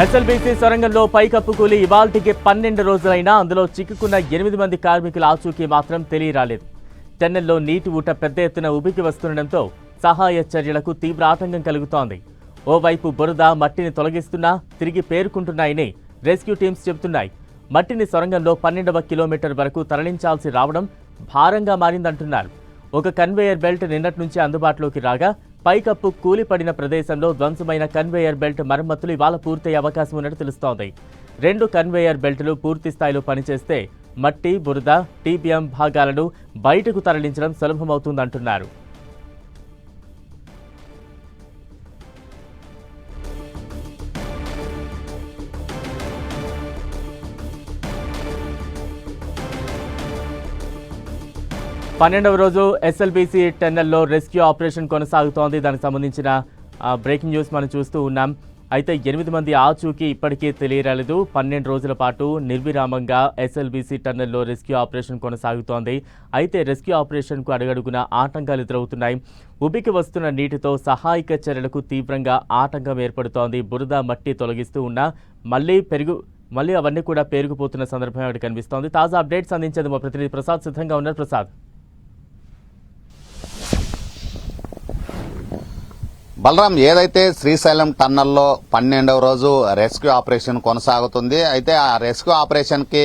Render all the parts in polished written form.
SLBC సొరంగంలో పైకప్పు కూలి ఇవాల్టికి 12 రోజులైనా అందులో చిక్కుకున్న 8 మంది కార్మికుల ఆచూకీ మాత్రం తెలియరాలేదు. టన్నెల్లో నీటి ఊట పెద్ద ఎత్తున ఉబికి వస్తుండటంతో సహాయ చర్యలకు తీవ్ర ఆటంకం కలుగుతోంది. ఓవైపు బురద మట్టిని తొలగిస్తున్నా తిరిగి పేరుకుంటున్నాయని రెస్క్యూ టీమ్స్ చెబుతున్నాయి. మట్టిని సొరంగంలో 12వ కిలోమీటర్ వరకు తరలించాల్సి రావడం భారంగా మారిందంటున్నారు. ఒక కన్వేయర్ బెల్ట్ నిన్నటి నుంచి అందుబాటులోకి రాగా పైకప్పు కూలిపడిన ప్రదేశంలో ధ్వంసమైన కన్వేయర్ బెల్ట్ మరమ్మతులు ఇవాళ పూర్తయ్యే అవకాశం ఉన్నట్టు తెలుస్తోంది. 2 కన్వేయర్ బెల్టులు పూర్తి స్థాయిలో పనిచేస్తే మట్టి, బురద, టీబీఎం భాగాలను బయటకు తరలించడం సులభమవుతుందంటున్నారు. పన్నెండవ రోజు ఎస్ఎల్బీసీ టన్నెల్లో రెస్క్యూ ఆపరేషన్ కొనసాగుతోంది. దానికి సంబంధించిన బ్రేకింగ్ న్యూస్ మనం చూస్తూ ఉన్నాం. అయితే 8 మంది ఆచూకీ ఇప్పటికీ తెలియరాలేదు. 12 రోజుల పాటు నిర్విరామంగా ఎస్ఎల్బీసీ టన్నెల్లో రెస్క్యూ ఆపరేషన్ కొనసాగుతోంది. అయితే రెస్క్యూ ఆపరేషన్కు అడుగడుగున ఆటంకాలు ఎదురవుతున్నాయి. ఉబికి వస్తున్న నీటితో సహాయక చర్యలకు తీవ్రంగా ఆటంకం ఏర్పడుతోంది. బురద, మట్టి తొలగిస్తూ ఉన్నా మళ్ళీ అవన్నీ కూడా పేరుకుపోతున్న సందర్భం ఒకటి కనిపిస్తోంది. తాజా అప్డేట్స్ అందించేది మా ప్రతినిధి ప్రసాద్ సిద్ధంగా ఉన్నారు. ప్రసాద్, బలరాం, ఏదైతే శ్రీశైలం టన్నల్లో 12వ రోజు రెస్క్యూ ఆపరేషన్ కొనసాగుతుంది. అయితే ఆ రెస్క్యూ ఆపరేషన్ కి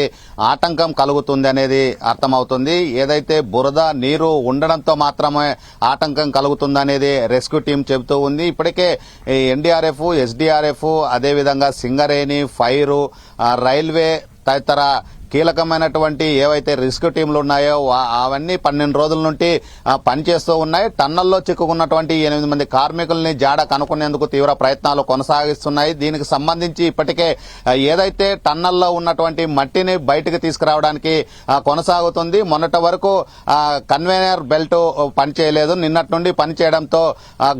ఆటంకం కలుగుతుంది అనేది అర్థమవుతుంది. ఏదైతే బురద, నీరు ఉండడంతో మాత్రమే ఆటంకం కలుగుతుంది అనేది రెస్క్యూ టీం చెబుతూ ఉంది. ఇప్పటికే ఎన్డీఆర్ఎఫ్, ఎస్డీఆర్ఎఫ్, అదేవిధంగా సింగరేణి, ఫైరు, రైల్వే తదితర కీలకమైనటువంటి ఏవైతే రెస్క్యూ టీంలు ఉన్నాయో అవన్నీ 12 రోజుల నుండి పనిచేస్తూ ఉన్నాయి. టన్నల్లో చిక్కుకున్నటువంటి 8 మంది కార్మికుల్ని జాడ కనుక్కునేందుకు తీవ్ర ప్రయత్నాలు కొనసాగిస్తున్నాయి. దీనికి సంబంధించి ఇప్పటికే ఏదైతే టన్నల్లో ఉన్నటువంటి మట్టిని బయటకు తీసుకురావడానికి కొనసాగుతుంది. మొన్నటి వరకు కన్వేయర్ బెల్ట్ పనిచేయలేదు. నిన్నటి నుండి పనిచేయడంతో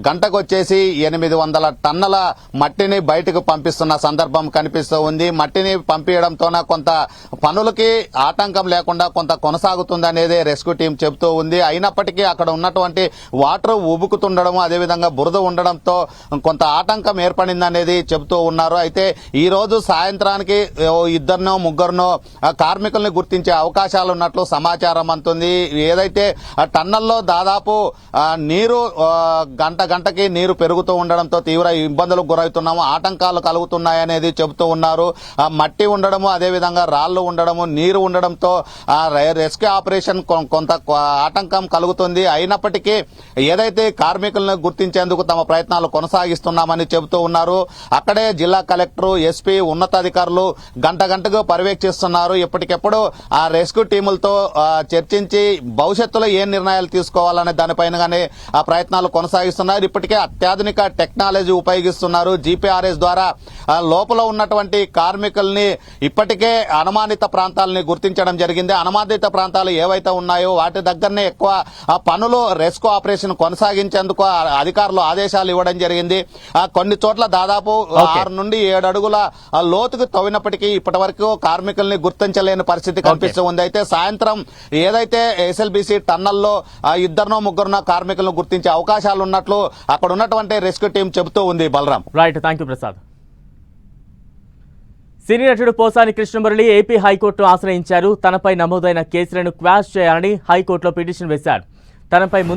గంటకు వచ్చేసి 800 టన్నుల మట్టిని బయటకు పంపిస్తున్న సందర్భం కనిపిస్తూ ఉంది. మట్టిని పంపించడంతోన కొంత పనులకి ఆటంకం లేకుండా కొంత కొనసాగుతుందనేదే రెస్క్యూ టీం చెబుతూ ఉంది. అయినప్పటికీ అక్కడ ఉన్నటువంటి వాటర్ ఉబుకుతుండడం, అదేవిధంగా బురద ఉండడంతో కొంత ఆటంకం ఏర్పడిందనేది చెబుతూ ఉన్నారు. అయితే ఈ రోజు సాయంత్రానికి 2-3 కార్మికుల్ని గుర్తించే అవకాశాలు ఉన్నట్లు సమాచారం అందుతుంది. ఏదైతే టన్నల్లో దాదాపు నీరు గంటకి నీరు పెరుగుతూ ఉండడంతో తీవ్ర ఇబ్బందులకు గురవుతున్నాము, ఆటంకాలు కలుగుతున్నాయనేది చెబుతూ ఉన్నారు. మట్టి ఉండడము, అదేవిధంగా రాళ్లు ఉండడం, నీరు ఉండడంతో రెస్క్యూ ఆపరేషన్ కొంత ఆటంకం కలుగుతుంది. అయినప్పటికీ ఏదైతే కార్మికులను గుర్తించేందుకు తమ ప్రయత్నాలు కొనసాగిస్తున్నామని చెబుతూ ఉన్నారు. అక్కడే జిల్లా కలెక్టర్, ఎస్పీ, ఉన్నతాధికారులు గంటకు పర్యవేక్షిస్తున్నారు. ఎప్పటికెప్పుడు ఆ రెస్క్యూ టీములతో చర్చించి భవిష్యత్తులో ఏ నిర్ణయాలు తీసుకోవాలనే దానిపైనగానే ఆ ప్రయత్నాలు కొనసాగిస్తున్నారు. ఇప్పటికే అత్యాధునిక టెక్నాలజీ ఉపయోగిస్తున్నారు. జీపీఆర్ఎస్ ద్వారా లోపల ఉన్నటువంటి కార్మికుల్ని ఇప్పటికే అనుమానిత ప్రాంతాలని గుర్తించడం జరిగింది. అనుమానిత ప్రాంతాలు ఏవైతే ఉన్నాయో వాటి దగ్గరనే ఎక్కువ పనులు రెస్క్యూ ఆపరేషన్ కొనసాగించేందుకు అధికారులు ఆదేశాలు ఇవ్వడం జరిగింది. కొన్ని చోట్ల దాదాపు 6 నుండి 7 అడుగుల లోతుకు తవ్వినప్పటికీ ఇప్పటి వరకు కార్మికుల్ని గుర్తించలేని పరిస్థితి కనిపిస్తూ ఉంది. అయితే సాయంత్రం ఏదైతే ఎస్ఎల్బీసీ టన్నల్లో 2-3 కార్మికులను గుర్తించే అవకాశాలు ఉన్నట్లు అక్కడ ఉన్నటువంటి రెస్క్యూ టీం చెబుతూ ఉంది. Balaram, right, thank you Prasad. Cine నటుడు పోసాని కృష్ణమురళి ఏపీ హైకోర్టును ఆశ్రయించారు. తనపై నమోదైన కేసులను క్వాష్ చేయాలని హైకోర్టులో పిటిషన్ వేశారు. తనపై